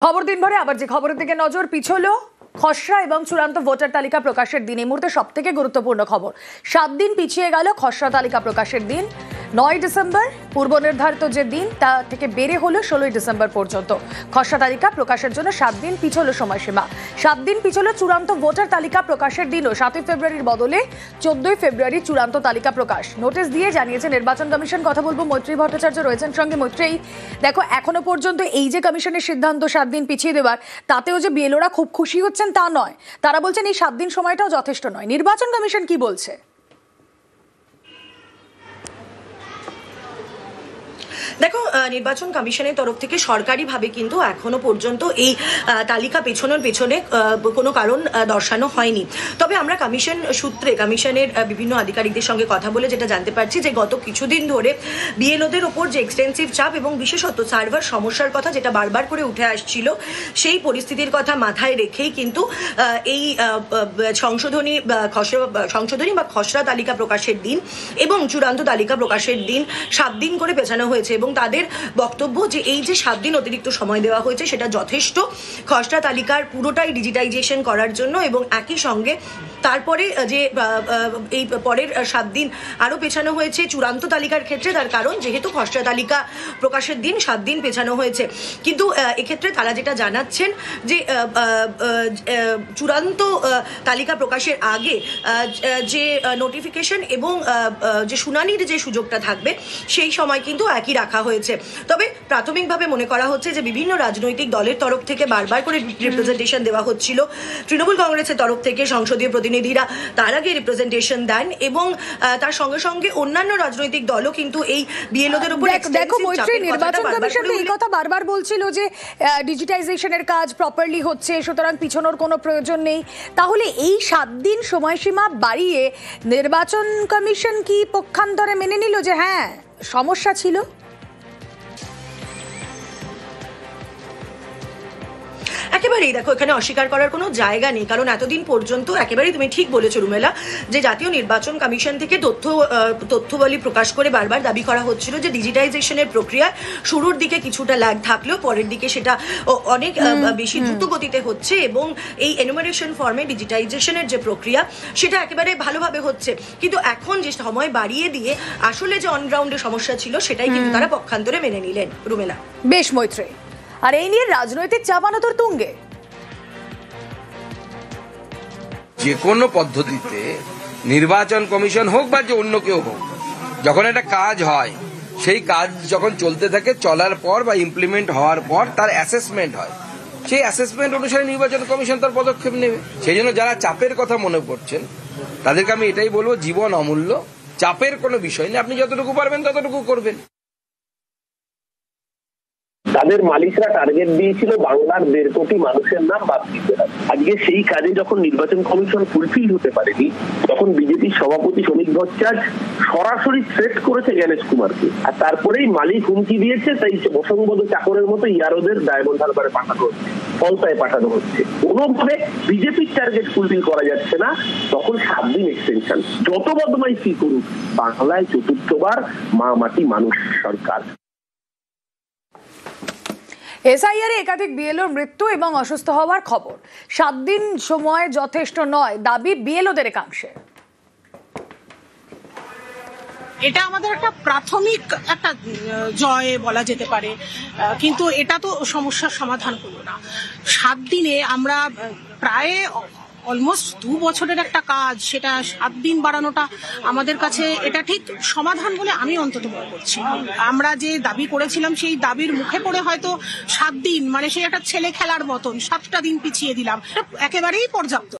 খবর দিনভরে আবার যে খবরের দিকে নজর পিছলো খসড়া এবং চূড়ান্ত ভোটার তালিকা প্রকাশের দিন। এই মুহূর্তে সবথেকে গুরুত্বপূর্ণ খবর, 7 দিন পিছিয়ে গেল খসড়া তালিকা প্রকাশের দিন। 9 ডিসেম্বর পূর্ব নির্ধারিত যে দিন তা থেকে বেড়ে হলো 16 ডিসেম্বর পর্যন্ত। খসড়া তালিকা প্রকাশের জন্য 7 দিন পিছলো সময়সীমা। 7 দিন পিছলো চূড়ান্ত ভোটার তালিকা প্রকাশের দিনও। 7 ফেব্রুয়ারির বদলে 14 ফেব্রুয়ারি চূড়ান্ত তালিকা প্রকাশ। নোটিশ দিয়ে জানিয়েছে নির্বাচন কমিশন। কথা বলবো, মৈত্রী ভট্টাচার্য রয়েছেন সঙ্গে। মৈত্রী, দেখো এখনো পর্যন্ত এই যে কমিশনের সিদ্ধান্ত 7 দিন পিছিয়ে দেওয়ার, তাতেও যে বিএলওরা খুব খুশি হচ্ছেন তা নয়। তারা বলছেন এই 7 দিন সময়টাও যথেষ্ট নয়। নির্বাচন কমিশন কি বলছে? দেখো, নির্বাচন কমিশনের তরফ থেকে সরকারিভাবে কিন্তু এখনো পর্যন্ত এই তালিকা পেছনের পেছনে কোনো কারণ দর্শানো হয়নি। তবে আমরা কমিশন সূত্রে কমিশনের বিভিন্ন আধিকারিকদের সঙ্গে কথা বলে যেটা জানতে পারছি যে গত কিছুদিন ধরে বিএলওদের ওপর যে এক্সটেন্সিভ চাপ এবং বিশেষত সার্ভার সমস্যার কথা যেটা বারবার করে উঠে আসছিল, সেই পরিস্থিতির কথা মাথায় রেখেই কিন্তু এই সংশোধনী বা খসড়া তালিকা প্রকাশের দিন এবং চূড়ান্ত তালিকা প্রকাশের দিন 7 দিন করে পেছানো হয়েছে। এবং তাদের বক্তব্য যে এই যে 7 দিন অতিরিক্ত সময় দেওয়া হয়েছে সেটা যথেষ্ট খসড়া তালিকার পুরোটাই ডিজিটাইজেশন করার জন্য। এবং একই সঙ্গে তারপরে যে এই পরের 7 দিন আরও পেছানো হয়েছে চূড়ান্ত তালিকার ক্ষেত্রে, তার কারণ যেহেতু খসড়া তালিকা প্রকাশের দিন 7 দিন পেছানো হয়েছে। কিন্তু এক্ষেত্রে তারা যেটা জানাচ্ছেন যে চূড়ান্ত তালিকা প্রকাশের আগে যে নোটিফিকেশন এবং যে শুনানির যে সুযোগটা থাকবে সেই সময় কিন্তু একই রাখা হয়েছে। তবে প্রাথমিকভাবে মনে করা হচ্ছে যে বিভিন্ন রাজনৈতিক দলের তরফ থেকে বারবার করে রিপ্রেজেন্টেশন দেওয়া হচ্ছিল। তৃণমূল কংগ্রেসের তরফ থেকে সংসদীয় প্রতিনিধিরা তার আগে রিপ্রেজেন্টেশন দেন এবং তার সঙ্গে সঙ্গে অন্যান্য রাজনৈতিক দলও কিন্তু এই বিএলওদের উপর দেখো মৈত্রী, নির্বাচন কমিশন এই কথা বারবার বলছিল যে ডিজিটাইজেশনের কাজ প্রপারলি হচ্ছে, সুতরাং পিছনোর কোনো প্রয়োজন নেই। তাহলে এই 7 দিন সময়সীমা বাড়িয়ে নির্বাচন কমিশন কি পক্ষান্তরে মেনে নিল যে হ্যাঁ সমস্যা ছিল? একেবারেই দেখো, এখানে অস্বীকার করার কোনো জায়গা নেই, কারণ এতদিন পর্যন্ত একেবারেই তুমি ঠিক বলেছো রুমেলা, যে জাতীয় নির্বাচন কমিশন থেকে তথ্যবলী প্রকাশ করে বারবার দাবি করা হচ্ছিল যে ডিজিটাইজেশনের প্রক্রিয়া শুরুর দিকে কিছুটা ল্যাগ থাকলেও পরের দিকে সেটা অনেক বেশি দ্রুত গতিতে হচ্ছে এবং এই এনুমারেশন ফর্মে ডিজিটাইজেশনের যে প্রক্রিয়া সেটা একেবারে ভালোভাবে হচ্ছে। কিন্তু এখন যে সময় বাড়িয়ে দিয়ে আসলে যে অনগ্রাউন্ডে সমস্যা ছিল সেটাই কিন্তু তারা পক্ষান্তরে মেনে নিলেন। রুমেলা, বেশ মৈত্রী, আর এই নিয়ে রাজনৈতিক চাপানো তোর তুঙ্গে। যে কোনো পদ্ধতিতে নির্বাচন কমিশন হোক বা যে অন্য কেউ হোক, যখন একটা কাজ হয় সেই কাজ যখন চলতে থাকে, চলার পর বা ইমপ্লিমেন্ট হওয়ার পর তার অ্যাসেসমেন্ট হয়। সেই অ্যাসেসমেন্ট অনুসারে নির্বাচন কমিশন তার পদক্ষেপ নেবে। সেই জন্য যারা চাপের কথা মনে করছেন তাদেরকে আমি এটাই বলবো, জীবন অমূল্য, চাপের কোনো বিষয় নেই, আপনি যতটুকু পারবেন ততটুকু করবেন। তাদের মালিকরা টার্গেট দিয়েছিল বাংলার 1.5 কোটি মানুষের নাম বাদ দিতে হবে। আজকে সেই কাজে যখন নির্বাচন কমিশন ফুলফিল হতে পারেনি, তখন বিজেপির সভাপতি শ্রমিক ভট্টাচার্য সরাসরি থ্রেট করেছে জ্ঞানেশ কুমারকে, আর তারপরেই মালিক হুমকি দিয়েছে। তাই বসংবদ চাকরের মতো ইয়ারোদের ডায়মন্ড হারবারে পাঠানো হচ্ছে, কলকাতায় পাঠানো হচ্ছে। কোনোভাবে বিজেপির টার্গেট ফুলফিল করা যাচ্ছে না, তখন 7 দিন এক্সটেনশন। যত বদমাইশি করুক, বাংলায় 4র্থবার মা মাটি মানুষ সরকার। এসআইআর একাধিক বিএলওর মৃত্যু এবং অসুস্থ হওয়ার খবর। 7 দিন সময় যথেষ্ট নয় দাবি বিএলওদের একাংশে। এটা আমাদের একটা প্রাথমিক একটা জয় বলা যেতে পারে, কিন্তু এটা তো সমস্যার সমাধান করলো না। 7 দিনে আমরা প্রায় অলমোস্ট 2 বছরের একটা কাজ, সেটা 7 দিন বাড়ানোটা আমাদের কাছে এটা ঠিক সমাধান বলে আমি অন্তত মনে করছি। আমরা যে দাবি করেছিলাম সেই দাবির মুখে পড়ে হয়তো 7 দিন মানে সেই একটা ছেলে খেলার মতন 7টা দিন পিছিয়ে দিলাম, একেবারেই পর্যাপ্ত।